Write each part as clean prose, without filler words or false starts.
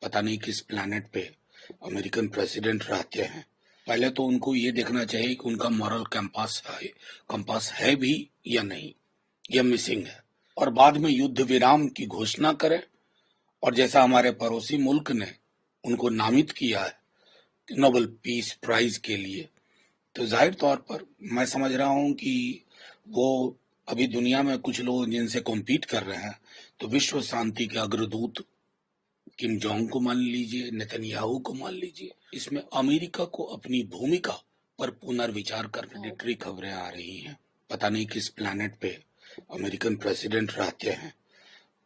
पता नहीं किस प्लेनेट पे अमेरिकन प्रेसिडेंट रहते हैं। पहले तो उनको ये देखना चाहिए कि उनका मॉरल कंपास है भी या नहीं, या मिसिंग है, और बाद में युद्ध विराम की घोषणा करें। और जैसा हमारे पड़ोसी मुल्क ने उनको नामित किया है नोबेल पीस प्राइज के लिए, तो जाहिर तौर पर मैं समझ रहा हूं कि वो अभी दुनिया में कुछ लोग जिनसे कॉम्पीट कर रहे हैं, तो विश्व शांति के अग्रदूत किम जोंग को मान लीजिए, नेतन्याहू को मान लीजिए, इसमें अमेरिका को अपनी भूमिका पर पुनर्विचार करने की खबरें आ रही हैं। पता नहीं किस प्लेनेट पे अमेरिकन प्रेसिडेंट रहते हैं।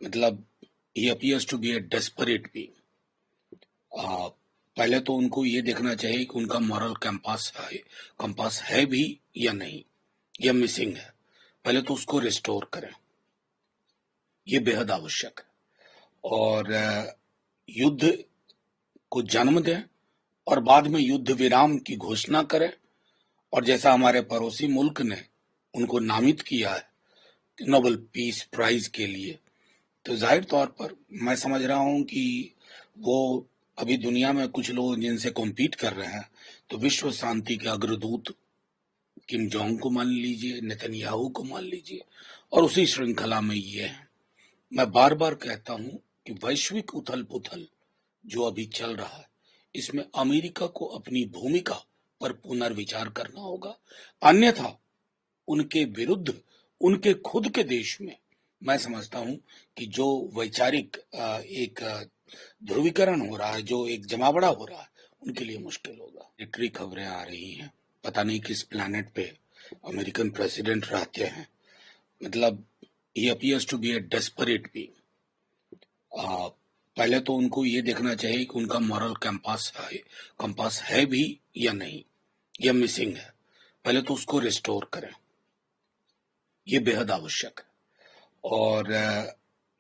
मतलब he appears to be a desperate be. पहले तो उनको ये देखना चाहिए कि उनका मॉरल कंपास है भी या नहीं, या मिसिंग है। पहले तो उसको रिस्टोर करें, ये बेहद आवश्यक है। और युद्ध को जन्म दें और बाद में युद्ध विराम की घोषणा करें। और जैसा हमारे पड़ोसी मुल्क ने उनको नामित किया है नोबेल पीस प्राइज के लिए, तो जाहिर तौर पर मैं समझ रहा हूं कि वो अभी दुनिया में कुछ लोग जिनसे कॉम्पीट कर रहे हैं, तो विश्व शांति के अग्रदूत किम जोंग को मान लीजिए, नेतन्याहू को मान लीजिए, और उसी श्रृंखला में ये है। मैं बार बार कहता हूं कि वैश्विक उथल पुथल जो अभी चल रहा है, इसमें अमेरिका को अपनी भूमिका पर पुनर्विचार करना होगा। अन्यथा उनके विरुद्ध उनके खुद के देश में मैं समझता हूं कि जो वैचारिक एक ध्रुवीकरण हो रहा है, जो एक जमावड़ा हो रहा है, उनके लिए मुश्किल होगा। इतनी खबरें आ रही हैं, पता नहीं किस प्लेनेट पे अमेरिकन प्रेसिडेंट रहते हैं। मतलब he appears to be a desperate be. पहले तो उनको ये देखना चाहिए कि उनका मॉरल कंपास है भी या नहीं, या मिसिंग है। पहले तो उसको रिस्टोर करें, ये बेहद आवश्यक है। और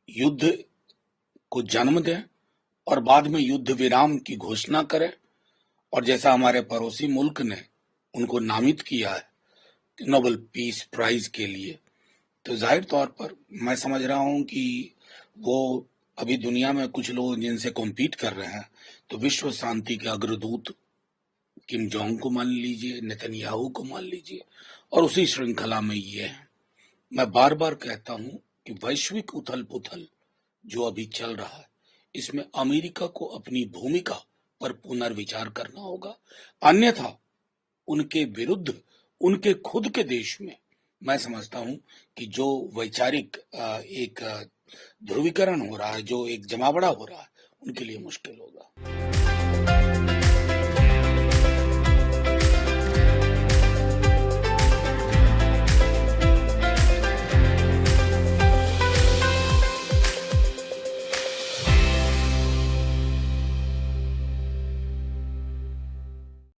युद्ध को जन्म दें और बाद में युद्ध विराम की घोषणा करें। और जैसा हमारे पड़ोसी मुल्क ने उनको नामित किया है नोबेल पीस प्राइज के लिए, तो जाहिर तौर पर मैं समझ रहा हूं कि वो अभी दुनिया में कुछ लोग जिनसे कॉम्पीट कर रहे हैं, तो विश्व शांति के अग्रदूत किम जोंग को मान लीजिए, नेतन्याहू को मान लीजिए, और उसी श्रृंखला में ये है। मैं बार बार कहता हूं कि वैश्विक उथल पुथल जो अभी चल रहा है, इसमें अमेरिका को अपनी भूमिका पर पुनर्विचार करना होगा। अन्यथा उनके विरुद्ध उनके खुद के देश में मैं समझता हूं कि जो वैचारिक एक ध्रुवीकरण हो रहा है, जो एक जमावड़ा हो रहा है, उनके लिए मुश्किल होगा।